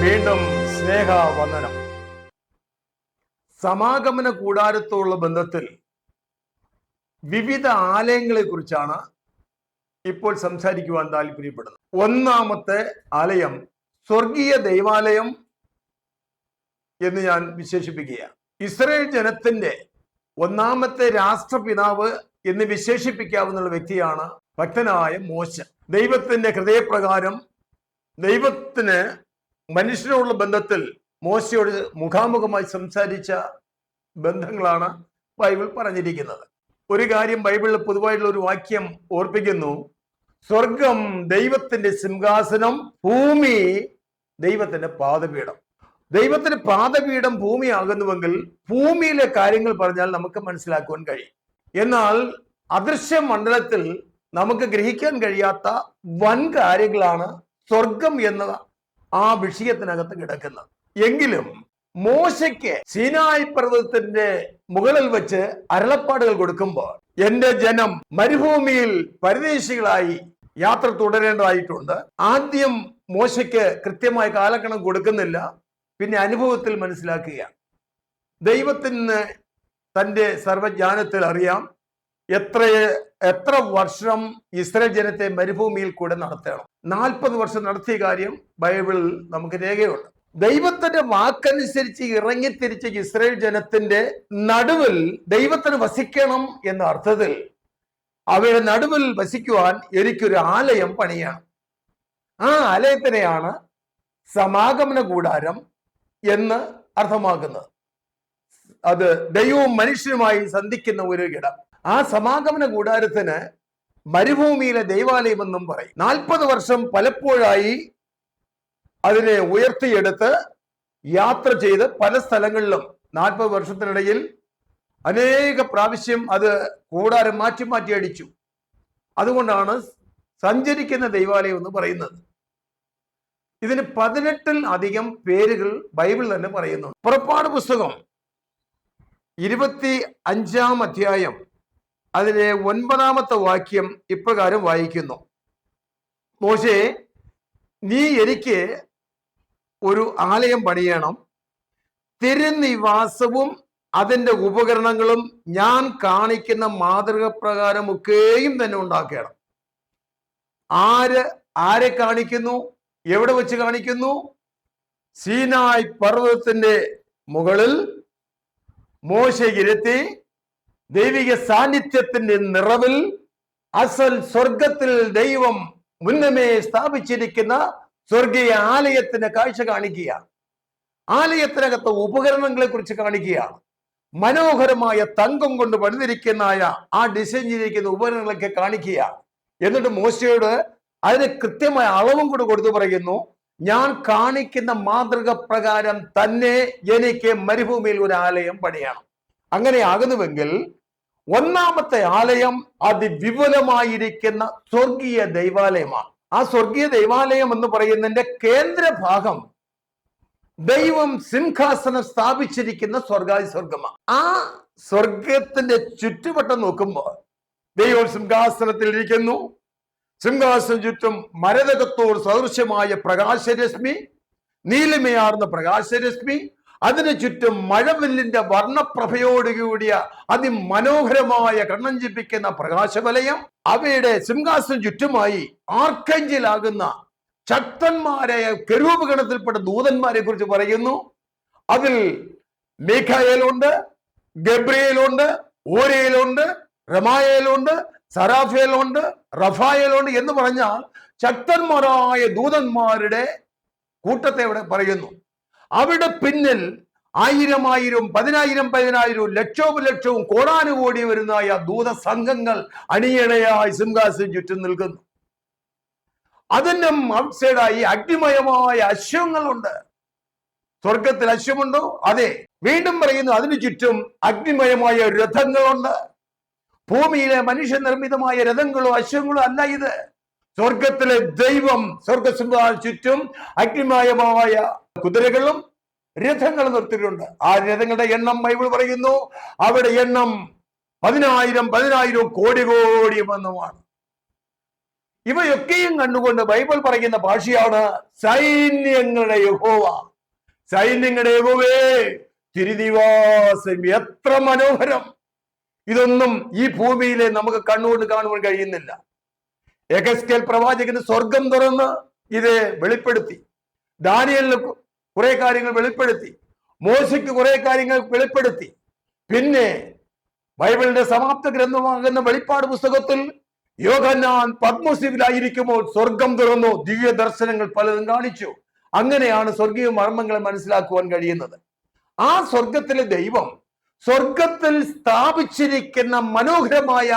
വീണ്ടും സ്നേഹവന്ദനം. സമാഗമന കൂടാരത്തോടുള്ള ബന്ധത്തിൽ വിവിധ ആലയങ്ങളെ കുറിച്ചാണ് ഇപ്പോൾ സംസാരിക്കുവാൻ താല്പര്യപ്പെടുന്നത്. ഒന്നാമത്തെ ആലയം സ്വർഗീയ ദൈവാലയം എന്ന് ഞാൻ വിശേഷിപ്പിക്കുകയാണ്. ഇസ്രായേൽ ജനത്തിന്റെ ഒന്നാമത്തെ രാഷ്ട്രപിതാവ് എന്ന് വിശേഷിപ്പിക്കാവുന്ന വ്യക്തിയാണ് ഭക്തനായ മോശ. ദൈവത്തിന്റെ ഹൃദയപ്രകാരം ദൈവത്തിന് മനുഷ്യനോടുള്ള ബന്ധത്തിൽ മോശയോട് മുഖാമുഖമായി സംസാരിച്ച ബന്ധങ്ങളാണ് ബൈബിൾ പറഞ്ഞിരിക്കുന്നത്. ഒരു കാര്യം ബൈബിളിൽ പൊതുവായിട്ടുള്ള ഒരു വാക്യം ഓർപ്പിക്കുന്നു: സ്വർഗം ദൈവത്തിന്റെ സിംഹാസനം, ഭൂമി ദൈവത്തിന്റെ പാദപീഠം. ദൈവത്തിന്റെ പാദപീഠം ഭൂമിയാകുന്നുവെങ്കിൽ ഭൂമിയിലെ കാര്യങ്ങൾ പറഞ്ഞാൽ നമുക്ക് മനസ്സിലാക്കുവാൻ കഴിയും. എന്നാൽ അദൃശ്യ മണ്ഡലത്തിൽ നമുക്ക് ഗ്രഹിക്കാൻ കഴിയാത്ത വൻ കാര്യങ്ങളാണ് സ്വർഗം എന്ന ആ വിഷയത്തിനകത്ത് കിടക്കുന്നത്. എങ്കിലും മോശയ്ക്ക് സീനായി പർവ്വതത്തിന്റെ മുകളിൽ വെച്ച് അരുളപ്പാടുകൾ കൊടുക്കുമ്പോൾ എന്റെ ജനം മരുഭൂമിയിൽ പരദേശികളായി യാത്ര തുടരേണ്ടതായിട്ടുണ്ട്. ആദ്യം മോശയ്ക്ക് കൃത്യമായ കാലക്കണക്ക് കൊടുക്കുന്നില്ല, പിന്നെ അനുഭവത്തിൽ മനസ്സിലാക്കുകയാണ്. ദൈവത്തിന് തന്റെ സർവജ്ഞാനത്തിൽ അറിയാം എത്ര വർഷം ഇസ്രായേൽ ജനത്തെ മരുഭൂമിയിൽ കൂടെ നടത്തണം. 40 വർഷം നടത്തിയ കാര്യം ബൈബിളിൽ നമുക്ക് രേഖയുണ്ട്. ദൈവത്തിന്റെ വാക്കനുസരിച്ച് ഇറങ്ങിത്തിരിച്ച ഇസ്രായേൽ ജനത്തിന്റെ നടുവിൽ ദൈവത്തിന് വസിക്കണം എന്ന അർത്ഥത്തിൽ അവയുടെ നടുവിൽ വസിക്കുവാൻ എനിക്കൊരു ആലയം പണിയണം. ആ ആലയത്തിനെയാണ് സമാഗമന കൂടാരം എന്ന് അർത്ഥമാക്കുന്നത്. അത് ദൈവവും മനുഷ്യനുമായി സന്ധിക്കുന്ന ഒരു ഇടം. ആ സമാഗമന കൂടാരത്തിന് മരുഭൂമിയിലെ ദൈവാലയം എന്നും പറയും. 40 വർഷം പലപ്പോഴായി അതിനെ ഉയർത്തിയെടുത്ത് യാത്ര ചെയ്ത് പല സ്ഥലങ്ങളിലും 40 വർഷത്തിനിടയിൽ അനേക പ്രാവശ്യം അത് കൂടാരം മാറ്റി മാറ്റി അടിച്ചു. അതുകൊണ്ടാണ് സഞ്ചരിക്കുന്ന ദൈവാലയം എന്ന് പറയുന്നത്. ഇതിന് 18-ൽ അധികം പേരുകൾ ബൈബിൾ തന്നെ പറയുന്നു. പുറപ്പാട് പുസ്തകം 25-ാം അധ്യായം അതിലെ 9-ാമത്തെ വാക്യം ഇപ്രകാരം വായിക്കുന്നു: മോശേ, നീ എനിക്ക് ഒരു ആലയം പണിയണം, തിരുനിവാസവും അതിൻ്റെ ഉപകരണങ്ങളും ഞാൻ കാണിക്കുന്ന മാതൃക പ്രകാരമൊക്കെയും തന്നെ ഉണ്ടാക്കണം. ആരെ കാണിക്കുന്നു? എവിടെ വെച്ച് കാണിക്കുന്നു? സീനായ് പർവ്വതത്തിന്റെ മുകളിൽ മോശെ ഇരുത്തി ദൈവിക സാന്നിധ്യത്തിന്റെ നിറവിൽ അസൽ സ്വർഗത്തിൽ ദൈവം മുന്നമേ സ്ഥാപിച്ചിരിക്കുന്ന സ്വർഗീയ ആലയത്തിന് കാഴ്ച കാണിക്കുക. ആലയത്തിനകത്ത് ഉപകരണങ്ങളെ കുറിച്ച് കാണിക്കുകയാണ്. മനോഹരമായ തങ്കം കൊണ്ട് പണിതിരിക്കുന്നതായ ആ ഡിസൈൻ ചെയ്തിരിക്കുന്ന ഉപകരണങ്ങളൊക്കെ കാണിക്കുക. എന്നിട്ട് മോശയോട് അതിന് കൃത്യമായ അളവും കൂടെ കൊടുത്തു പറയുന്നു: ഞാൻ കാണിക്കുന്ന മാതൃക പ്രകാരം തന്നെ എനിക്ക് മരുഭൂമിയിൽ ഒരു ആലയം പണിയണം. അങ്ങനെ ആകുന്നുവെങ്കിൽ ഒന്നാമത്തെ ആലയം അതിവിപുലമായിരിക്കുന്ന സ്വർഗീയ ദൈവാലയമാണ്. ആ സ്വർഗീയ ദൈവാലയം എന്ന് പറയുന്നതിന്റെ കേന്ദ്രഭാഗം ദൈവം സിംഹാസനം സ്ഥാപിച്ചിരിക്കുന്ന സ്വർഗമാണ്. ആ സ്വർഗത്തിന്റെ ചുറ്റുവട്ടം നോക്കുമ്പോൾ ദൈവം സിംഹാസനത്തിൽ ഇരിക്കുന്നു. സിംഹാസനം ചുറ്റും മരതകത്തോട് സദൃശ്യമായ പ്രകാശരശ്മി, നീലിമയാർന്ന പ്രകാശരശ്മി, അതിനു ചുറ്റും മഴവില്ലിന്റെ വർണ്ണപ്രഭയോടുകൂടിയ അതിമനോഹരമായ കണ്ണഞ്ചിപ്പിക്കുന്ന പ്രകാശവലയം. അവയുടെ സിംഹാസനം ചുറ്റുമായി ആർക്കഞ്ചിലാകുന്ന ശക്തന്മാരായ കെരൂബ് ഗണത്തിൽപ്പെട്ട ദൂതന്മാരെ കുറിച്ച് പറയുന്നു. അതിൽ മീഖായേലുണ്ട്, ഗബ്രിയേലുണ്ട്, ഓരേലുണ്ട്, റമായേലുണ്ട്, സറാഫേലുണ്ട്, റഫായേലുണ്ട് എന്ന് പറഞ്ഞാൽ ശക്തന്മാരായ ദൂതന്മാരുടെ കൂട്ടത്തെ ഇവിടെ പറയുന്നു. അവിടെ പിന്നിൽ 1000 10,000 ലക്ഷവും കോടാനുകോടി വരുന്നതായ ദൂത സംഘങ്ങൾ അണിയണയായി സിംഹാസനം ചുറ്റും നിൽക്കുന്നു. അതിനും ഔട്ട്സൈഡായി അഗ്നിമയമായ അശ്വങ്ങളുണ്ട്. സ്വർഗത്തിൽ അശ്വമുണ്ടോ? അതെ. വീണ്ടും പറയുന്നു, അതിനു ചുറ്റും അഗ്നിമയമായ രഥങ്ങളുണ്ട്. ഭൂമിയിലെ മനുഷ്യനിർമ്മിതമായ രഥങ്ങളോ അശ്വങ്ങളോ അല്ല ഇത്. സ്വർഗത്തിലെ ദൈവം സ്വർഗസിംഹാസനത്തിന് ചുറ്റും അഗ്നിമയമായ കുതിരകളും രഥങ്ങളും നിർത്തിയിട്ടുണ്ട്. ആ രഥങ്ങളുടെ എണ്ണം ബൈബിൾ പറയുന്നു, അവിടെ എണ്ണം 10,000 കോടി എന്നുമാണ്. ഇവയൊക്കെയും കണ്ടുകൊണ്ട് ബൈബിൾ പറയുന്ന ഭാഷയാണ് സൈന്യങ്ങളുടെ യഹോവ. സൈന്യങ്ങളുടെ യഹോവേ, തിരുനിവാസം എത്ര മനോഹരം! ഇതൊന്നും ഈ ഭൂമിയിലെ നമുക്ക് കണ്ണുകൊണ്ട് കാണുവാൻ കഴിയുന്നില്ല. യെഹെസ്കേൽ പ്രവാചകന് സ്വർഗം തുറന്ന് ഇത് വെളിപ്പെടുത്തി. ദാനിയേലിന് കുറെ കാര്യങ്ങൾ വെളിപ്പെടുത്തി. മോശയ്ക്ക് കുറെ കാര്യങ്ങൾ വെളിപ്പെടുത്തി. പിന്നെ ബൈബിളിന്റെ സമാപ്ത ഗ്രന്ഥമാകുന്ന വെളിപ്പാട് പുസ്തകത്തിൽ യോഹന്നാൻ പത്മോസിലായിരിക്കുമ്പോൾ സ്വർഗം തുറന്നു, ദിവ്യ ദർശനങ്ങൾ പലതും കാണിച്ചു. അങ്ങനെയാണ് സ്വർഗീയ മർമ്മങ്ങളെ മനസ്സിലാക്കുവാൻ കഴിയുന്നത്. ആ സ്വർഗത്തിലെ ദൈവം സ്വർഗത്തിൽ സ്ഥാപിച്ചിരിക്കുന്ന മനോഹരമായ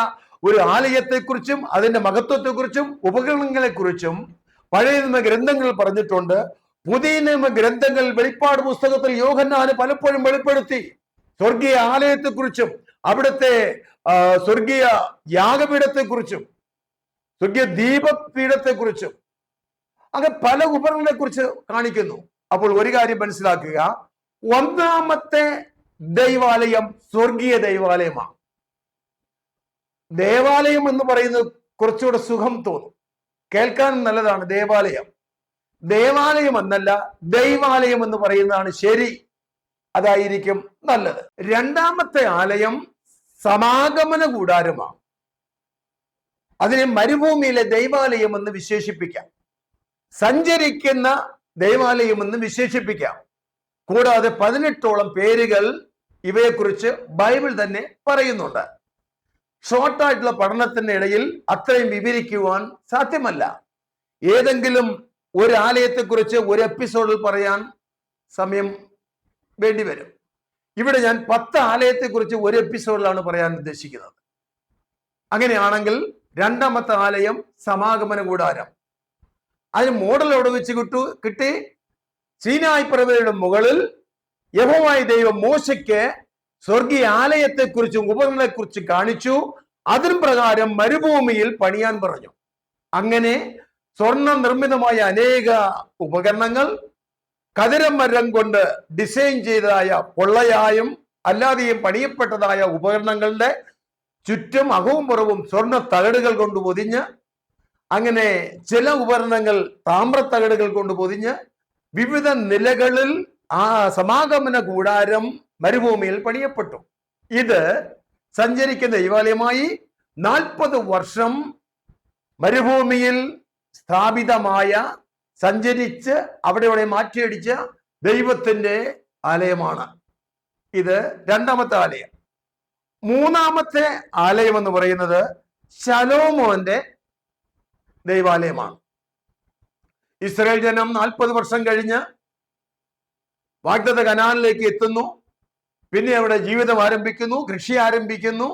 ഒരു ആലയത്തെക്കുറിച്ചും അതിന്റെ മഹത്വത്തെക്കുറിച്ചും ഉപകരണങ്ങളെക്കുറിച്ചും പഴയ നിയമ ഗ്രന്ഥങ്ങൾ പറഞ്ഞിട്ടുണ്ട്. പുതിയ നിയമ ഗ്രന്ഥങ്ങൾ വെളിപ്പാട് പുസ്തകത്തിൽ യോഹന്നാന് പലപ്പോഴും വെളിപ്പെടുത്തി. സ്വർഗീയ ആലയത്തെക്കുറിച്ചും അവിടുത്തെ സ്വർഗീയ യാഗപീഠത്തെക്കുറിച്ചും സ്വർഗീയ ദീപപീഠത്തെക്കുറിച്ചും അങ്ങനെ പല ഉപകരണങ്ങളെ കുറിച്ച് കാണിക്കുന്നു. അപ്പോൾ ഒരു കാര്യം മനസ്സിലാക്കുക, ഒന്നാമത്തെ ദൈവാലയം സ്വർഗീയ ദൈവാലയമാണ്. ദേവാലയം എന്ന് പറയുന്നത് കുറച്ചുകൂടെ സുഖം തോന്നും, കേൾക്കാനും നല്ലതാണ്. ദേവാലയം ദേവാലയം എന്നല്ല, ദൈവാലയം എന്ന് പറയുന്നതാണ് ശരി, അതായിരിക്കും നല്ലത്. രണ്ടാമത്തെ ആലയം സമാഗമന കൂടാരമാണ്. അതിനെ മരുഭൂമിയിലെ ദൈവാലയം എന്ന് വിശേഷിപ്പിക്കാം, സഞ്ചരിക്കുന്ന ദൈവാലയം എന്ന് വിശേഷിപ്പിക്കാം. കൂടാതെ 18ഓളം പേരുകൾ ഇവയെക്കുറിച്ച് ബൈബിൾ തന്നെ പറയുന്നുണ്ട്. ഷോർട്ടായിട്ടുള്ള പഠനത്തിന്റെ ഇടയിൽ അത്രയും വിവരിക്കുവാൻ സാധ്യമല്ല. ഏതെങ്കിലും ഒരു ആലയത്തെക്കുറിച്ച് ഒരു എപ്പിസോഡിൽ പറയാൻ സമയം വേണ്ടിവരും. ഇവിടെ ഞാൻ 10 ആലയത്തെക്കുറിച്ച് ഒരു എപ്പിസോഡിലാണ് പറയാൻ ഉദ്ദേശിക്കുന്നത്. അങ്ങനെയാണെങ്കിൽ രണ്ടാമത്തെ ആലയം സമാഗമന കൂടാരം. അതിന് മോഡൽ എവിടെ വെച്ച് കിട്ടി? സീനായി പർവ്വതയുടെ മുകളിൽ യഹോവയായ ദൈവം മോശയ്ക്ക് സ്വർഗീയ ആലയത്തെക്കുറിച്ചും ഉപകരണങ്ങളെക്കുറിച്ചും കാണിച്ചു. അതിന് പ്രകാരം മരുഭൂമിയിൽ പണിയാൻ പറഞ്ഞു. അങ്ങനെ സ്വർണ്ണ നിർമ്മിതമായ അനേക ഉപകരണങ്ങൾ, കതിരമരം കൊണ്ട് ഡിസൈൻ ചെയ്തതായ പൊള്ളയായും അല്ലാതെയും പണിയപ്പെട്ടതായ ഉപകരണങ്ങളുടെ ചുറ്റും അകവും പുറവും സ്വർണ്ണ തകടുകൾ കൊണ്ട് പൊതിഞ്ഞ്, അങ്ങനെ ചില ഉപകരണങ്ങൾ താമ്രത്തകടുകൾ കൊണ്ട് പൊതിഞ്ഞ് വിവിധ നിലകളിൽ ആ സമാഗമന കൂടാരം മരുഭൂമിയിൽ പണിയപ്പെട്ടു. ഇത് സഞ്ചരിക്കുന്ന ദൈവാലയമായി 40 വർഷം മരുഭൂമിയിൽ സ്ഥാപിതമായ, സഞ്ചരിച്ച് അവിടെ മാറ്റിയടിച്ച ദൈവത്തിന്റെ ആലയമാണ്. ഇത് രണ്ടാമത്തെ ആലയം. മൂന്നാമത്തെ ആലയം എന്ന് പറയുന്നത് ശലോമോന്റെ ദൈവാലയമാണ്. ഇസ്രായേൽ ജനം 40 വർഷം കഴിഞ്ഞ് വാഗ്ദത്ത കനാനിലേക്ക് എത്തുന്നു. പിന്നെ അവിടെ ജീവിതം ആരംഭിക്കുന്നു, കൃഷി ആരംഭിക്കുന്നു,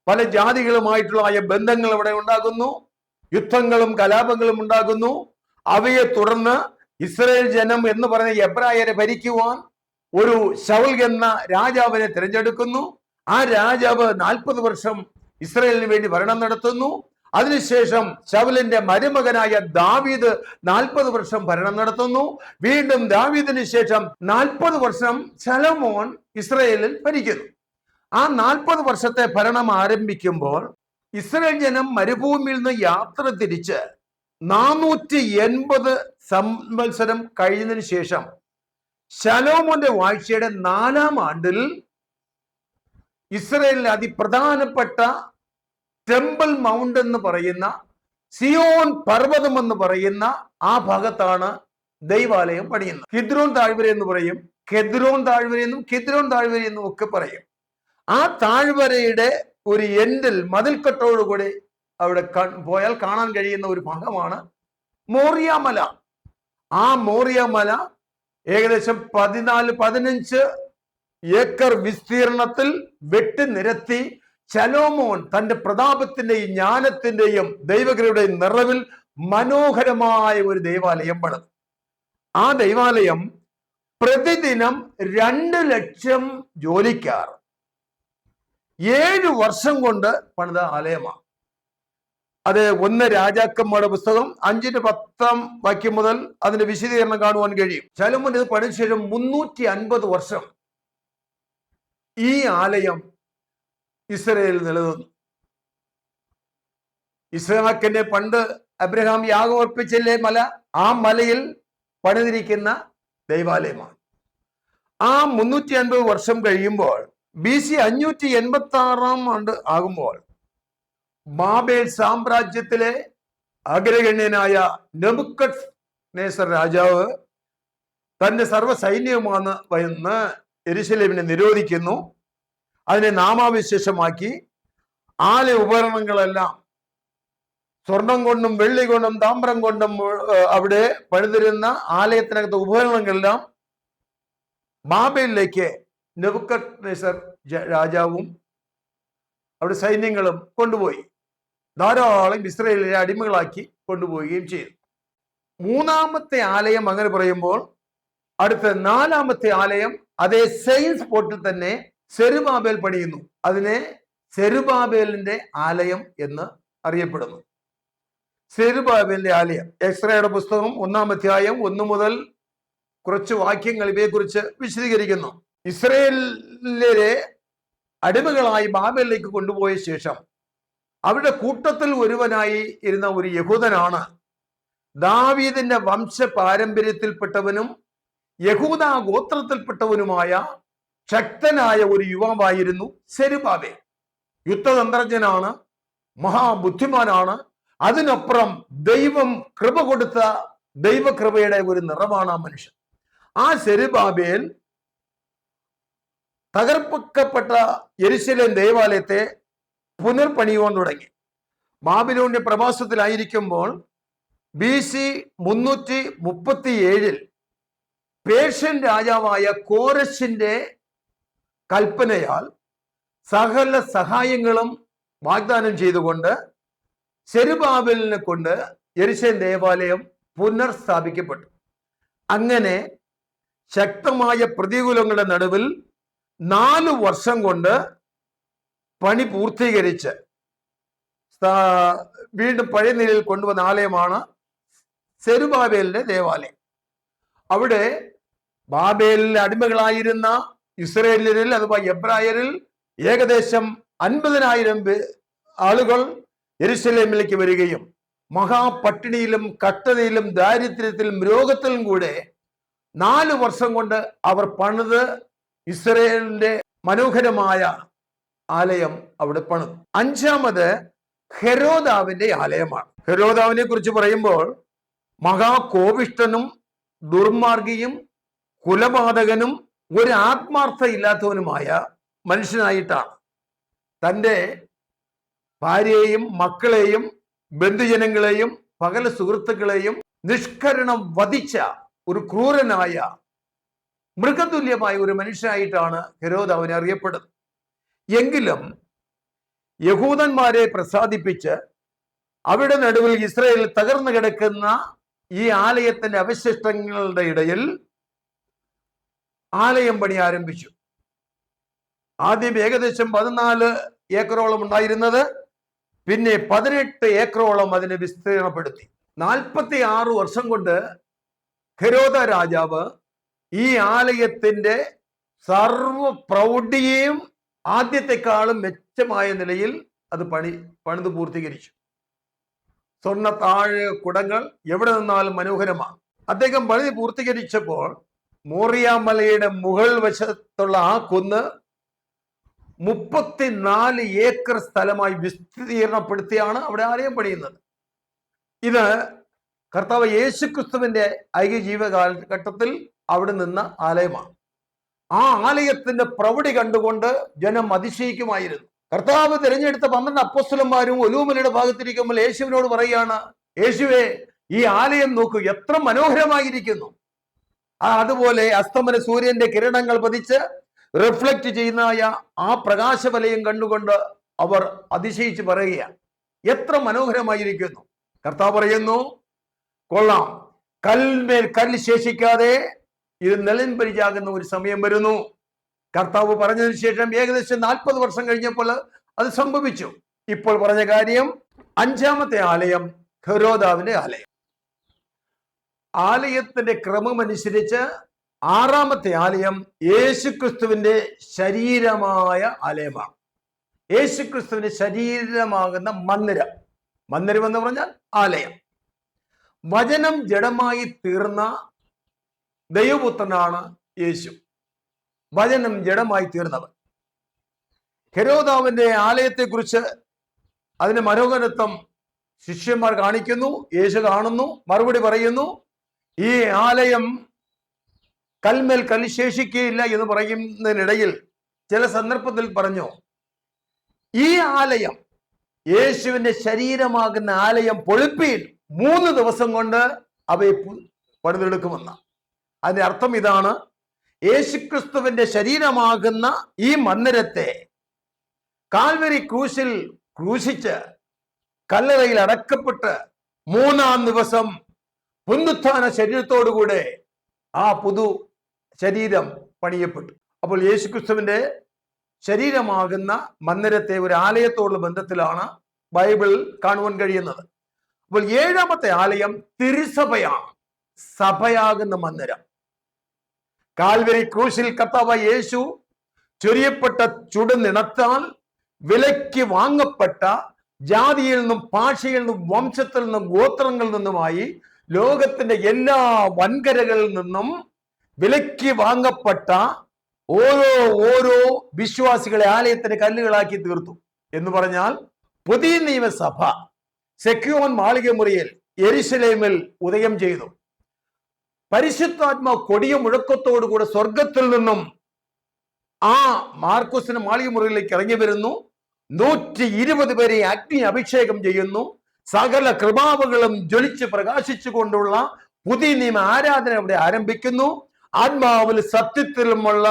പല ജാതികളുമായിട്ടുള്ള ബന്ധങ്ങൾ അവിടെ ഉണ്ടാകുന്നു, യുദ്ധങ്ങളും കലാപങ്ങളും ഉണ്ടാകുന്നു. അവയെ തുടർന്ന് ഇസ്രായേൽ ജനം എന്ന് പറയുന്ന എബ്രായരെ ഭരിക്കുവാൻ ഒരു ശൗൽ എന്ന രാജാവിനെ തിരഞ്ഞെടുക്കുന്നു. ആ രാജാവ് 40 വർഷം ഇസ്രായേലിന് വേണ്ടി ഭരണം നടത്തുന്നു. അതിനുശേഷം ശൗലിന്റെ മരുമകനായ ദാവീദ് 40 വർഷം ഭരണം നടത്തുന്നു. വീണ്ടും ദാവീദിന് ശേഷം 40 വർഷം ശലോമോൻ ഇസ്രായേലിൽ ഭരിക്കുന്നു. ആ 40 വർഷത്തെ ഭരണം ആരംഭിക്കുമ്പോൾ ഇസ്രായേൽ ജനം മരുഭൂമിയിൽ നിന്ന് യാത്ര തിരിച്ച് 480 സംവത്സരം കഴിഞ്ഞതിന് ശേഷം ശലോമോന്റെ വാഴ്ചയുടെ 4-ാം ആണ്ടിൽ ഇസ്രായേലിലെ അതിപ്രധാനപ്പെട്ട ടെമ്പിൾ മൗണ്ട് എന്ന് പറയുന്ന, സിയോൻ പർവ്വതം എന്ന് പറയുന്ന ആ ഭാഗത്താണ് ദൈവാലയം പണിയുന്നത്. കിദ്രോൻ താഴ്വര എന്ന് പറയും, കെദ്രോൻ താഴ്വര എന്നും കിദ്രോൻ താഴ്വര എന്നും ഒക്കെ പറയും. ആ താഴ്വരയുടെ ഒരു എൻഡിൽ മതിൽക്കെട്ടോടുകൂടി അവിടെ പോയാൽ കാണാൻ കഴിയുന്ന ഒരു ഭാഗമാണ് മോറിയ മല. ആ മോറിയ മല ഏകദേശം 14-15 ഏക്കർ വിസ്തീർണത്തിൽ വെട്ടി നിരത്തി ശലോമോൻ തന്റെ പ്രതാപത്തിന്റെയും ജ്ഞാനത്തിന്റെയും ദൈവകൃപയുടെയും നിറവിൽ മനോഹരമായ ഒരു ദൈവാലയം പണിതു. ആ ദൈവാലയം പ്രതിദിനം 2 ലക്ഷം ജോലിക്കാർ 7 വർഷം കൊണ്ട് പണിത ആലയമാണ്. അത് 1 രാജാക്കന്മാരുടെ പുസ്തകം 5-10 വാക്യം മുതൽ അതിന്റെ വിശദീകരണം കാണുവാൻ കഴിയും. ശലോമോൻ ഇത് പണിത ശേഷം 350 വർഷം ഈ ആലയം ഇസ്രായേലിൽ നിലനിന്നു. ഇസ്ഹാക്കിന്റെ പണ്ട് അബ്രഹാം യാഗം അർപ്പിച്ചില്ലേ മല, ആ മലയിൽ പണിതിരിക്കുന്ന ദൈവാലയമാണ്. ആ 350 വർഷം കഴിയുമ്പോൾ BC 586 ആണ്ട് ആകുമ്പോൾ ബാബേൽ സാമ്രാജ്യത്തിലെ അഗ്രഗണ്യനായ നെബൂഖദ്നേസർ രാജാവ് തന്റെ സർവ്വ സൈന്യവുമാണ് വന്ന് യെരൂശലേമിനെ നിരോധിക്കുന്നു. അതിനെ നാമാവിശേഷമാക്കി ആലയ ഉപകരണങ്ങളെല്ലാം സ്വർണം കൊണ്ടും വെള്ളി കൊണ്ടും താമ്രം കൊണ്ടും അവിടെ പണിതിരുന്ന ആലയത്തിനകത്ത് ഉപകരണങ്ങളെല്ലാം ബാബേലിലേക്ക് നെബൂഖദ്നേസർ രാജാവും അവിടെ സൈന്യങ്ങളും കൊണ്ടുപോയി. ധാരാളം ഇസ്രായേലിലെ അടിമകളാക്കി കൊണ്ടുപോവുകയും ചെയ്തു. മൂന്നാമത്തെ ആലയം അങ്ങനെ പറയുമ്പോൾ അടുത്ത 4ാമത്തെ ആലയം അതേ സെയിം സ്പോട്ടിൽ തന്നെ സെരുബാബേൽ പണിയുന്നു. അതിനെ സെരുബാബേലിന്റെ ആലയം എന്ന് അറിയപ്പെടുന്നു. സെരുബാബേലിന്റെ ആലയം എക്സ്രയുടെ പുസ്തകം 1-ാം അധ്യായം 1 മുതൽ കുറച്ച് വാക്യങ്ങൾ ഇവയെക്കുറിച്ച് വിശദീകരിക്കുന്നു. ഇസ്രായേലിലെ അടിമകളായി ബാബേലിലേക്ക് കൊണ്ടുപോയ ശേഷം അവരുടെ കൂട്ടത്തിൽ ഒരുവനായി ഇരുന്ന ഒരു യഹൂദനാണ് ദാവീദിന്റെ വംശ പാരമ്പര്യത്തിൽപ്പെട്ടവനും യഹൂദ ഗോത്രത്തിൽപ്പെട്ടവനുമായ ശക്തനായ ഒരു യുവാവായിരുന്നു സെരുബാബേൽ. യുദ്ധതന്ത്രജ്ഞനാണ്, മഹാബുദ്ധിമാനാണ്. അതിനപ്പുറം ദൈവം കൃപ കൊടുത്ത ദൈവകൃപയുടെ ഒരു നിറമാണ് ആ മനുഷ്യൻ. ആ സെരുബാബേൽ തകർപ്പിക്കപ്പെട്ട യെരൂശലേം ദേവാലയത്തെ പുനർപണിയുവാൻ തുടങ്ങി. ബാബിലോണിന്റെ പ്രവാസത്തിലായിരിക്കുമ്പോൾ BC 337 പേർഷ്യൻ രാജാവായ കോരശിന്റെ കൽപ്പനയാൽ സകല സഹായങ്ങളും വാഗ്ദാനം ചെയ്തുകൊണ്ട് സെരുബാബേലിനെ കൊണ്ട് യെരൂശലേം ദേവാലയം പുനർസ്ഥാപിക്കപ്പെട്ടു. അങ്ങനെ ശക്തമായ പ്രതികൂലങ്ങളുടെ നടുവിൽ 4 വർഷം കൊണ്ട് പണി പൂർത്തീകരിച്ച് വീണ്ടും പഴയ നിലയിൽ കൊണ്ടുവന്ന ആലയമാണ് സെരുബാബേലിന്റെ ദേവാലയം. അവിടെ ബാബേലിലെ അടിമകളായിരുന്ന ഇസ്രായേലിൽ അഥവാ എബ്രായരിൽ ഏകദേശം 50,000 ആളുകൾ യെരൂശലേമിലേക്ക് വരികയും മഹാപട്ടിണിയിലും കഷ്ടതയിലും ദാരിദ്ര്യത്തിലും രോഗത്തിലും കൂടെ 4 വർഷം കൊണ്ട് അവർ പണിത് ഇസ്രായേലിന്റെ മനോഹരമായ ആലയം അവിടെ പണിതു. 5ാമത് ഹെരോദാവിന്റെ ആലയമാണ്. ഹെരോദാവിനെ കുറിച്ച് പറയുമ്പോൾ മഹാകോപിഷ്ഠനും ദുർമാർഗിയും കുലപാതകനും ഒരു ആത്മാർത്ഥ ഇല്ലാത്തവനുമായ മനുഷ്യനായിട്ടാണ് തൻ്റെ ഭാര്യയെയും മക്കളെയും ബന്ധുജനങ്ങളെയും പകല സുഹൃത്തുക്കളെയും നിഷ്കരണം വധിച്ച ഒരു ക്രൂരനായ മൃഗതുല്യമായ ഒരു മനുഷ്യനായിട്ടാണ് ഹെരോദ് അവനെ അറിയപ്പെടുന്നത്. എങ്കിലും യഹൂദന്മാരെ പ്രസാദിപ്പിച്ച് അവിടെ നടുവിൽ ഇസ്രായേൽ തകർന്നു കിടക്കുന്ന ഈ ആലയത്തിന്റെ അവശിഷ്ടങ്ങളുടെ ഇടയിൽ ആലയം പണി ആരംഭിച്ചു. ആദ്യം ഏകദേശം 14 ഏക്കറോളം ഉണ്ടായിരുന്നത് പിന്നെ 18 ഏക്കറോളം അതിനെ വിസ്തീർണപ്പെടുത്തി. 46 വർഷം കൊണ്ട് ഹെരോദ രാജാവ് ഈ ആലയത്തിന്റെ സർവ പ്രൗഢിയെയും ആദ്യത്തെക്കാളും മെച്ചമായ നിലയിൽ അത് പണിത് പൂർത്തീകരിച്ചു. സ്വർണ്ണ താഴെ കുടങ്ങൾ എവിടെ നിന്നാലും മനോഹരമാണ്. അദ്ദേഹം പണി പൂർത്തീകരിച്ചപ്പോൾ മോറിയ മലയുടെ മുകൾ വശത്തുള്ള ആ കുന്ന് 34 ഏക്കർ സ്ഥലമായി വിസ്തീർണപ്പെടുത്തിയാണ് അവിടെ ആലയം പണിയുന്നത്. ഇത് കർത്താവ് യേശുക്രിസ്തുവിന്റെ ഐക്യജീവ കാലഘട്ടത്തിൽ അവിടെ നിന്ന ആലയമാണ്. ആ ആലയത്തിന്റെ പ്രൗഢി കണ്ടുകൊണ്ട് ജനം അതിശയിക്കുമായിരുന്നു. കർത്താവ് തിരഞ്ഞെടുത്ത 12 അപ്പോസ്തലന്മാരും ഒലൂമലയുടെ ഭാഗത്തിരിക്കുമ്പോൾ യേശുവിനോട് പറയുകയാണ്, യേശുവേ, ഈ ആലയം നോക്കൂ, എത്ര മനോഹരമായിരിക്കുന്നു. അതുപോലെ അസ്തമന സൂര്യന്റെ കിരണങ്ങൾ പതിച്ച് റിഫ്ലക്ട് ചെയ്യുന്നതായ ആ പ്രകാശവലയം കണ്ടുകൊണ്ട് അവർ അതിശയിച്ച് പറയുകയാണ്, എത്ര മനോഹരമായിരിക്കുന്നു. കർത്താവ് പറയുന്നു, കൊള്ളാം, കല്ലിന്മേൽ കല്ല് ശേഷിക്കാതെ ഇത് നിലംപരിചാകുന്ന ഒരു സമയം വരുന്നു. കർത്താവ് പറഞ്ഞതിന് ശേഷം ഏകദേശം 40 വർഷം കഴിഞ്ഞപ്പോൾ അത് സംഭവിച്ചു. ഇപ്പോൾ പറഞ്ഞ കാര്യം 5ാമത്തെ ആലയം ഹെരോദാവിന്റെ ആലയം. ആലയത്തിന്റെ ക്രമമനുസരിച്ച് 6ാമത്തെ ആലയം യേശുക്രിസ്തുവിന്റെ ശരീരമായ ആലയമാണ്. യേശുക്രിസ്തുവിന്റെ ശരീരമാകുന്ന മന്ദിരം എന്ന് പറഞ്ഞാൽ ആലയം. വചനം ജഡമായി തീർന്ന ദൈവപുത്രനാണ് യേശു. വചനം ജഡമായി തീർന്നവൻ. ഹെരോദാവിന്റെ ആലയത്തെക്കുറിച്ച് അതിന്റെ മനോഹരത്വം ശിഷ്യന്മാർ കാണിക്കുന്നു. യേശു കാണുന്നു, മറുപടി പറയുന്നു. ഈ ആലയം കൽമേൽ കല്ല് ശേഷിക്കുകയില്ല എന്ന് പറയുന്നതിനിടയിൽ ചില സന്ദർഭത്തിൽ പറഞ്ഞു, ഈ ആലയം, യേശുവിന്റെ ശരീരമാകുന്ന ആലയം പൊളിപ്പീൻ 3 ദിവസം കൊണ്ട് അവയെ പണിതെടുക്കുമെന്ന്. അതിന്റെ അർത്ഥം ഇതാണ്: യേശുക്രിസ്തുവിന്റെ ശരീരമാകുന്ന ഈ മന്ദിരത്തെ കാൽവരി ക്രൂശിൽ ക്രൂശിച്ച് കല്ലറയിൽ അടക്കപ്പെട്ട് 3-ാം ദിവസം പുനരുത്ഥാന ശരീരത്തോടുകൂടെ ആ പുതു ശരീരം പണിയപ്പെട്ടു. അപ്പോൾ യേശുക്രിസ്തുവിന്റെ ശരീരമാകുന്ന മന്ദിരത്തെ ഒരു ആലയത്തോടുള്ള ബന്ധത്തിലാണ് ബൈബിൾ കാണുവാൻ കഴിയുന്നത്. അപ്പോൾ 7-ാമത്തെ ആലയം തിരുസഭയാണ്, സഭയാകുന്ന മന്ദിരം. കാൽവരി ക്രൂശിൽ കർത്താവായ യേശു ചൊരിയപ്പെട്ട ചുടുനിണത്താൽ വിലയ്ക്ക് വാങ്ങപ്പെട്ട ജാതിയിൽ നിന്നും ഭാഷയിൽ നിന്നും വംശത്തിൽ നിന്നും ഗോത്രങ്ങളിൽ നിന്നുമായി ലോകത്തിന്റെ എല്ലാ വൻകരകളിൽ നിന്നും വിലയ്ക്ക് വാങ്ങപ്പെട്ട ഓരോ വിശ്വാസികളെ ആലയത്തിന്റെ കല്ലുകളാക്കി തീർത്തു. എന്ന് പറഞ്ഞാൽ പുതിയ നിയമസഭ സെക്യോൻ മാളിക മുറിയിൽ യെരുശലേമിൽ ഉദയം ചെയ്തു. പരിശുദ്ധാത്മാവ് കൊടിയ മുഴക്കത്തോടുകൂടെ സ്വർഗത്തിൽ നിന്നും ആ മാർക്കോസിന്റെ മാളിക മുറിയിലേക്ക് ഇറങ്ങി വരുന്നു. 120 പേരെ അഗ്നി അഭിഷേകം ചെയ്യുന്നു. സകല കൃപാവുകളും ജ്വലിച്ച് പ്രകാശിച്ചു കൊണ്ടുള്ള പുതിയ നിയമ ആരാധന അവിടെ ആരംഭിക്കുന്നു. ആത്മാവിൽ സത്യത്തിലുമുള്ള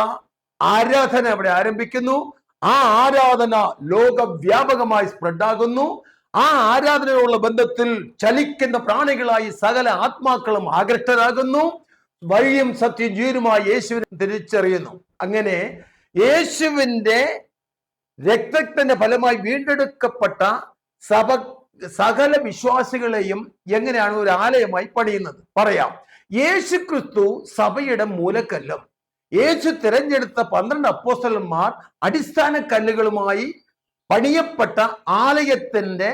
ആരാധന അവിടെ ആരംഭിക്കുന്നു. ആ ആരാധന ലോകവ്യാപകമായി സ്പ്രെഡാകുന്നു. ആ ആരാധനയുള്ള ബന്ധത്തിൽ ചലിക്കുന്ന പ്രാണികളായി സകല ആത്മാക്കളും ആകൃഷ്ടരാകുന്നു. വഴിയും സത്യം ജീവനുമായി യേശുവിനെ തിരിച്ചറിയുന്നു. അങ്ങനെ യേശുവിന്റെ രക്തത്തിന്റെ ഫലമായി വീണ്ടെടുക്കപ്പെട്ട സകല വിശ്വാസികളെയും എങ്ങനെയാണ് ഒരു ആലയമായി പണിയുന്നത് പറയാം. യേശുക്രിസ്തു സഭയുടെ മൂലക്കല്ലും യേശു തിരഞ്ഞെടുത്ത 12 അപ്പോസ്തലന്മാർ അടിസ്ഥാന കല്ലുകളുമായി പണിയപ്പെട്ട ആലയത്തിന്റെ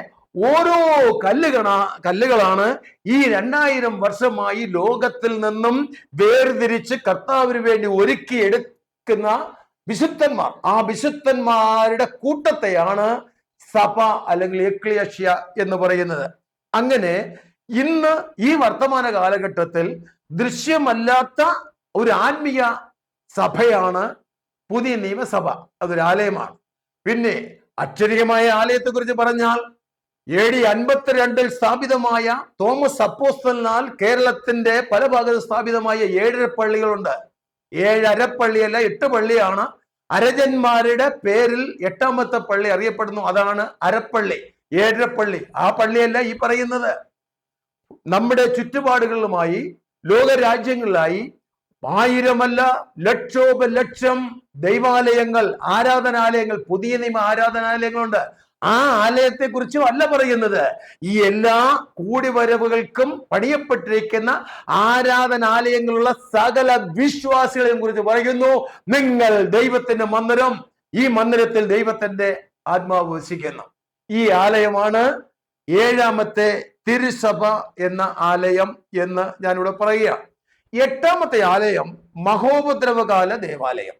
ഓരോ കല്ലുകളാണ് ഈ 2000 വർഷമായി ലോകത്തിൽ നിന്നും വേർതിരിച്ച് കർത്താവിന് വേണ്ടി ഒരുക്കിയെടുക്കുന്ന വിശുദ്ധന്മാർ. ആ വിശുദ്ധന്മാരുടെ കൂട്ടത്തെയാണ് സഭ അല്ലെങ്കിൽ എക്ലിയഷ്യ എന്ന് പറയുന്നത്. അങ്ങനെ ഇന്ന് ഈ വർത്തമാന കാലഘട്ടത്തിൽ ദൃശ്യമല്ലാത്ത ഒരു ആത്മീയ സഭയാണ് പുതിയ നിയമസഭ. അതൊരു ആലയമാണ്. പിന്നെ അക്ഷരികമായ ആലയത്തെ കുറിച്ച് പറഞ്ഞാൽ AD 52 സ്ഥാപിതമായ തോമസ് അപ്പോസ്തലനാൽ കേരളത്തിന്റെ പല ഭാഗത്ത് സ്ഥാപിതമായ 7 പള്ളികളുണ്ട്. 7 അരപ്പള്ളിയല്ല, 8 പള്ളിയാണ്. അരജന്മാരുടെ പേരിൽ 8ാമത്തെ പള്ളി അറിയപ്പെടുന്നു. അതാണ് അരപ്പള്ളി, 7 പള്ളി. ആ പള്ളിയല്ല ഈ പറയുന്നത്. നമ്മുടെ ചുറ്റുപാടുകളിലുമായി ലോകരാജ്യങ്ങളിലായി 1000 ലക്ഷോപലക്ഷം ദൈവാലയങ്ങൾ, ആരാധനാലയങ്ങൾ, പുതിയ നിയമ ആരാധനാലയങ്ങളുണ്ട്. ആ ആലയത്തെ കുറിച്ചും അല്ല പറയുന്നത്. ഈ എല്ലാ കൂടിവരവുകൾക്കും പണിയപ്പെട്ടിരിക്കുന്ന ആരാധനാലയങ്ങളുള്ള സകല വിശ്വാസികളെയും കുറിച്ച് പറയുന്നു. നിങ്ങൾ ദൈവത്തിന്റെ മന്ദിരം, ഈ മന്ദിരത്തിൽ ദൈവത്തിന്റെ ആത്മാവ് വസിക്കുന്നു. ഈ ആലയമാണ് 7ാമത്തെ തിരുസഭ എന്ന ആലയം എന്ന് ഞാനിവിടെ പറയുക. 8ാമത്തെ ആലയം മഹോപദ്രവകാല ദേവാലയം.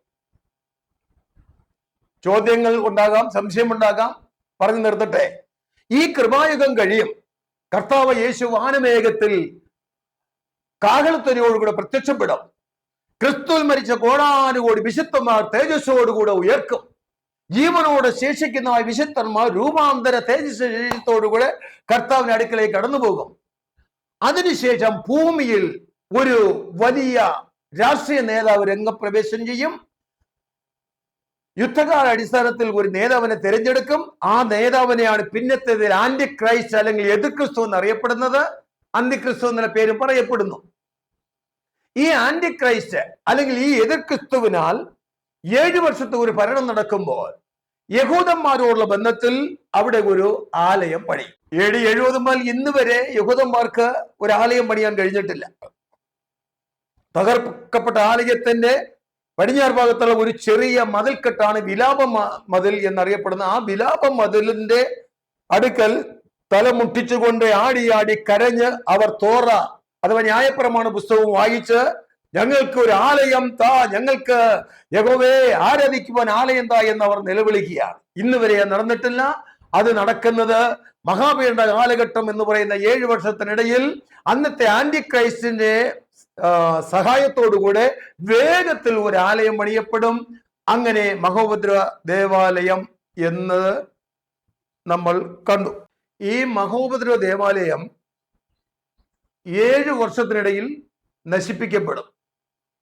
ചോദ്യങ്ങൾ ഉണ്ടാകാം, സംശയമുണ്ടാകാം, പറഞ്ഞു നിർത്തട്ടെ. ഈ കൃപായുഗം കഴിയും. കർത്താവ് യേശു വാനമേഘത്തിൽ കാഹളത്തൊലിയോടുകൂടെ പ്രത്യക്ഷപ്പെടും. ക്രിസ്തുവിൽ മരിച്ച കോടാനുകോടി വിശുദ്ധന്മാർ തേജസ്സോടുകൂടെ ഉയർക്കും. ജീവനോടെ ശേഷിക്കുന്ന വിശുദ്ധന്മാർ രൂപാന്തര തേജസ്സോടുകൂടെ കർത്താവിന്റെ അടുക്കലേക്ക് കടന്നു പോകും. അതിനുശേഷം ഭൂമിയിൽ ഒരു വലിയ രാഷ്ട്രീയ നേതാവ് രംഗപ്രവേശനം ചെയ്യും. യുദ്ധകാല അടിസ്ഥാനത്തിൽ ഒരു നേതാവിനെ തിരഞ്ഞെടുക്കും. ആ നേതാവിനെയാണ് പിന്നത്തേതിൽ ആന്റി ക്രൈസ്റ്റ് അല്ലെങ്കിൽ എതിർക്രിസ്തു എന്നറിയപ്പെടുന്നത്. അന്തിക്രിസ്തു എന്ന പേരും പറയപ്പെടുന്നു. ഈ ആന്റി ക്രൈസ്റ്റ് അല്ലെങ്കിൽ ഈ എതിർക്രിസ്തുവിനാൽ 7 വർഷത്തെ ഒരു ഭരണം നടക്കുമ്പോൾ യഹൂദന്മാരോടുള്ള ബന്ധത്തിൽ അവിടെ ഒരു ആലയം പണി. AD 70 മുതൽ ഇന്ന് വരെ യഹൂദന്മാർക്ക് ഒരു ആലയം പണിയാൻ കഴിഞ്ഞിട്ടില്ല. തകർക്കപ്പെട്ട ആലയത്തിന്റെ പടിഞ്ഞാറ് ഭാഗത്തുള്ള ഒരു ചെറിയ മതിൽക്കെട്ടാണ് വിലാപ മതിൽ എന്നറിയപ്പെടുന്ന. ആ വിലാപ മതിലിന്റെ അടുക്കൽ തലമുട്ടിച്ചുകൊണ്ട് ആടി കരഞ്ഞ് അവർ തോറ അഥവാ ന്യായപ്രമാണ പുസ്തകവും വായിച്ച് ഞങ്ങൾക്ക് ഒരു ആലയം താ, ഞങ്ങൾക്ക് യഹോവയെ ആരാധിക്കുവാൻ ആലയം താ എന്ന് അവർ നിലവിളിക്കുകയാണ്. ഇന്ന് വരെ നടന്നിട്ടില്ല. അത് നടക്കുന്നത് മഹാപീഠ കാലഘട്ടം എന്ന് പറയുന്ന 7 വർഷത്തിനിടയിൽ അന്നത്തെ ആന്റി ക്രൈസ്റ്റിന്റെ സഹായത്തോടുകൂടെ വേഗത്തിൽ ഒരു ആലയം പണിയപ്പെടും. അങ്ങനെ മഹോപദ്രവ ദേവാലയം എന്ന് നമ്മൾ കണ്ടു. ഈ മഹോപദ്രവ ദേവാലയം 7 വർഷത്തിനിടയിൽ നശിപ്പിക്കപ്പെടും,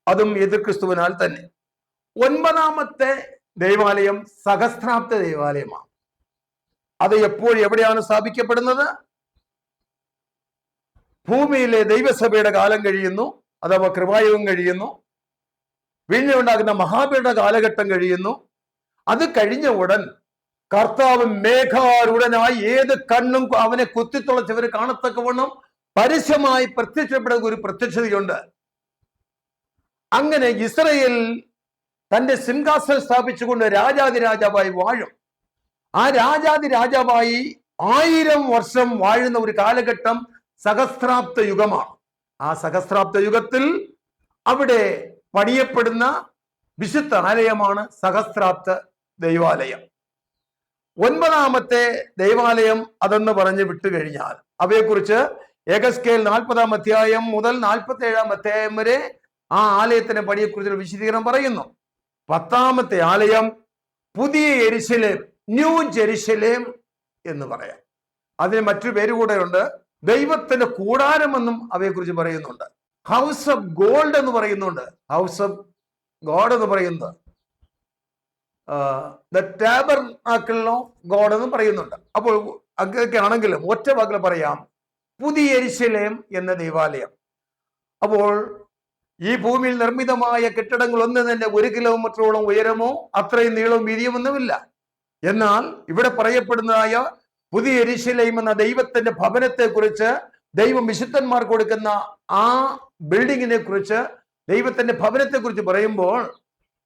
അതും എതിർക്രിസ്തുവിനാൽ തന്നെ. 9ാമത്തെ ദേവാലയം സഹസ്രാബ്ദ ദേവാലയമാണ്. അത് എപ്പോൾ എവിടെയാണ് സ്ഥാപിക്കപ്പെടുന്നത്? ഭൂമിയിലെ ദൈവസഭയുടെ കാലം കഴിയുന്നു, അഥവാ കൃപായുഗം കഴിയുന്നു, പിന്നെ ഉണ്ടാകുന്ന മഹാപീഠ കാലഘട്ടം കഴിയുന്നു. അത് കഴിഞ്ഞ ഉടൻ കർത്താവ് മേഘാരൂഢനായി ഏത് കണ്ണും അവനെ കുത്തിത്തുളച്ചവർ കാണത്തക്കവണ്ണം പരസ്യമായി പ്രത്യക്ഷപ്പെടുന്ന ഒരു പ്രത്യക്ഷതയുണ്ട്. അങ്ങനെ ഇസ്രയേൽ തന്റെ സിംഹാസനം സ്ഥാപിച്ചുകൊണ്ട് രാജാതിരാജാവായി വാഴും. ആ രാജാതിരാജാവായി 1000 വർഷം വാഴുന്ന ഒരു കാലഘട്ടം സഹസ്രാബ്ദ യുഗമാണ്. ആ സഹസ്രാബ്ദ യുഗത്തിൽ അവിടെ പണിയപ്പെടുന്ന വിശുദ്ധ ആലയമാണ് സഹസ്രാബ്ദ ദൈവാലയം. 9ാമത്തെ ദൈവാലയം അതെന്ന് പറഞ്ഞ് വിട്ടുകഴിഞ്ഞാൽ അവയെക്കുറിച്ച് യെഹെസ്കേൽ 40-ാം അധ്യായം മുതൽ 47-ാം അധ്യായം വരെ ആ ആലയത്തിന്റെ പണിയെക്കുറിച്ചുള്ള വിശദീകരണം പറയുന്നു. 10ാമത്തെ ആലയം പുതിയ യെരുശലേം, ന്യൂ ജെറുസലേം എന്ന് പറയാം. അതിന് മറ്റൊരു പേര് കൂടെ ഉണ്ട്, ദൈവത്തിന്റെ കൂടാരം എന്നും അവയെക്കുറിച്ച് പറയുന്നുണ്ട്. ഹൗസ് ഓഫ് ഗോൾഡ് എന്ന് പറയുന്നുണ്ട്, ഹൗസ് ഓഫ് ഗോഡ് എന്ന് പറയുന്നത് ദ ടാബർനാക്കിൾ ഓഫ് ഗോഡ് എന്ന് പറയുന്നുണ്ട്. അപ്പോൾ അങ്ങനെയൊക്കെ ആണെങ്കിലും ഒറ്റ വാക്കിൽ പറയാം, പുതിയ യെരുശലേം എന്ന ദേവാലയം. അപ്പോൾ ഈ ഭൂമിയിൽ നിർമ്മിതമായ കെട്ടിടങ്ങൾ ഒന്നും തന്നെ 1 കിലോമീറ്ററോളം ഉയരമോ അത്രയും നീളവും വീതിയുമൊന്നുമില്ല. എന്നാൽ ഇവിടെ പറയപ്പെടുന്നതായ പുതിയ യെരുശലേം എന്ന ദൈവത്തിന്റെ ഭവനത്തെ കുറിച്ച്, ദൈവം വിശുദ്ധന്മാർ കൊടുക്കുന്ന ആ ബിൽഡിങ്ങിനെ കുറിച്ച്, ദൈവത്തിന്റെ ഭവനത്തെ കുറിച്ച് പറയുമ്പോൾ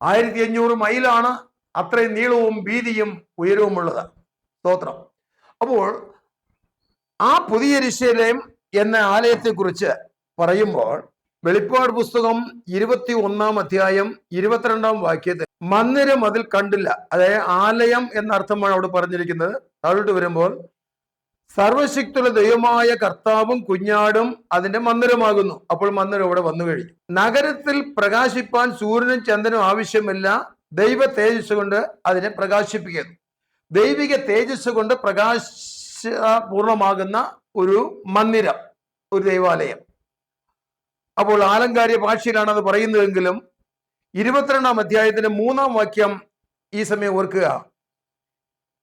1500 മൈലാണ് അത്രയും നീളവും വീതിയും ഉയരവുമുള്ളത്. സ്തോത്രം. അപ്പോൾ ആ പുതിയ യെരുശലേം എന്ന ആലയത്തെ കുറിച്ച് പറയുമ്പോൾ വെളിപ്പാട് പുസ്തകം 21-ാം അധ്യായം 22-ാം വാക്യത്തിൽ മന്ദിരം അതിൽ കണ്ടില്ല, അതായത് ആലയം എന്ന അർത്ഥമാണ് അവിടെ പറഞ്ഞിരിക്കുന്നത്. താഴോട്ട് വരുമ്പോൾ സർവശക്തിയുള്ള ദൈവമായ കർത്താവും കുഞ്ഞാടും അതിന്റെ മന്ദിരമാകുന്നു. അപ്പോൾ മന്ദിരം ഇവിടെ വന്നു കഴിഞ്ഞു. നഗരത്തിൽ പ്രകാശിപ്പാൻ സൂര്യനും ചന്ദ്രനും ആവശ്യമില്ല, ദൈവ തേജസ് കൊണ്ട് അതിനെ പ്രകാശിപ്പിക്കുന്നു. ദൈവിക തേജസ് കൊണ്ട് പ്രകാശപൂർണമാകുന്ന ഒരു മന്ദിരം, ഒരു ദൈവാലയം. അപ്പോൾ ആലങ്കാരിക ഭാഷയിലാണ് അത് പറയുന്നതെങ്കിലും 22-ാം അധ്യായത്തിന്റെ 3-ാം വാക്യം ഈ സമയം ഓർക്കുക,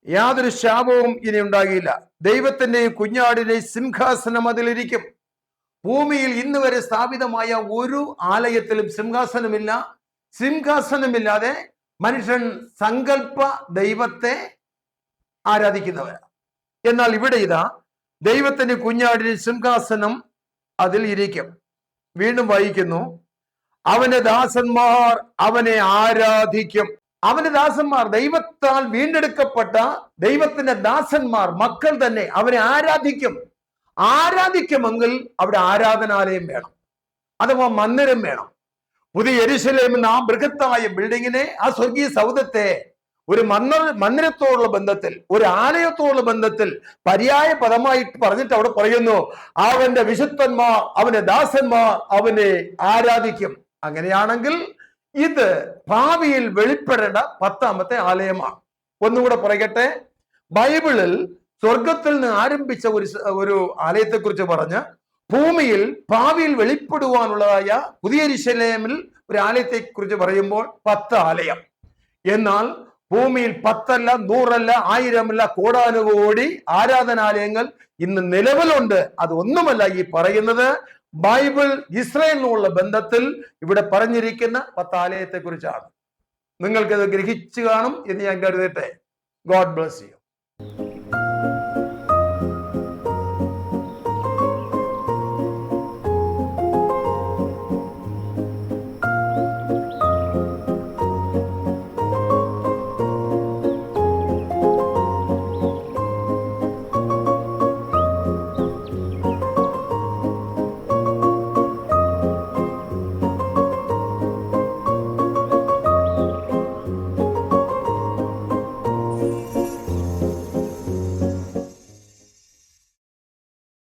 യാതൊരു ശാപവും ഇനി ഉണ്ടാകില്ല, ദൈവത്തിന്റെയും കുഞ്ഞാടിന്റെയും സിംഹാസനം അതിലിരിക്കും. ഭൂമിയിൽ ഇന്ന് വരെ സ്ഥാപിതമായ ഒരു ആലയത്തിലും സിംഹാസനമില്ല. സിംഹാസനമില്ലാതെ മനുഷ്യൻ സങ്കല്പ ദൈവത്തെ ആരാധിക്കുന്നവരാണ്. എന്നാൽ ഇവിടെ ഇതാ ദൈവത്തിന്റെ കുഞ്ഞാടിന്റെ സിംഹാസനം അതിൽ ഇരിക്കും. വീണ്ടും വായിക്കുന്നു, അവന്റെ ദാസന്മാർ അവനെ ആരാധിക്കും. അവന്റെ ദാസന്മാർ, ദൈവത്താൽ വീണ്ടെടുക്കപ്പെട്ട ദൈവത്തിന്റെ ദാസന്മാർ, മക്കൾ തന്നെ അവനെ ആരാധിക്കും. ആരാധിക്കുമെങ്കിൽ അവിടെ ആരാധനാലയം വേണം, അഥവാ മന്ദിരം വേണം. പുതിയ യെരുശലേം എന്ന ആ ബൃഹത്തായ ബിൽഡിങ്ങിനെ, ആ സ്വർഗീയ സൗധത്തെ ഒരു മന്ദിരത്തോടുള്ള ബന്ധത്തിൽ, ഒരു ആലയത്തോടുള്ള ബന്ധത്തിൽ പര്യായ പദമായി പറഞ്ഞിട്ട് അവിടെ പറയുന്നു, അവന്റെ വിശുദ്ധന്മാർ, അവന്റെ ദാസന്മാർ അവനെ ആരാധിക്കും. അങ്ങനെയാണെങ്കിൽ ഇത് ഭാവിയിൽ വെളിപ്പെടേണ്ട 10ാമത്തെ ആലയമാണ്. ഒന്നുകൂടെ പറയട്ടെ, ബൈബിളിൽ സ്വർഗത്തിൽ നിന്ന് ആരംഭിച്ച ഒരു ആലയത്തെ കുറിച്ച് പറഞ്ഞ് ഭൂമിയിൽ ഭാവിയിൽ വെളിപ്പെടുവാനുള്ളതായ പുതിയ യെരുശലേമിൽ ഒരു ആലയത്തെ കുറിച്ച് പറയുമ്പോൾ 10 ആലയം. എന്നാൽ ഭൂമിയിൽ 10 അല്ല, 100 അല്ല, 1000 അല്ല, കോടാനുകോടി ആരാധനാലയങ്ങൾ ഇന്ന് നിലവിലുണ്ട്. അതൊന്നുമല്ല ഈ പറയുന്നത്. ബൈബിൾ ഇസ്രായേലിനുള്ള ബന്ധത്തിൽ ഇവിടെ പറഞ്ഞിരിക്കുന്ന 10 ആലയത്തെ കുറിച്ചാണ്. നിങ്ങൾക്കത് ഗ്രഹിച്ചു കാണും എന്ന് ഞാൻ കരുതട്ടെ. God bless you.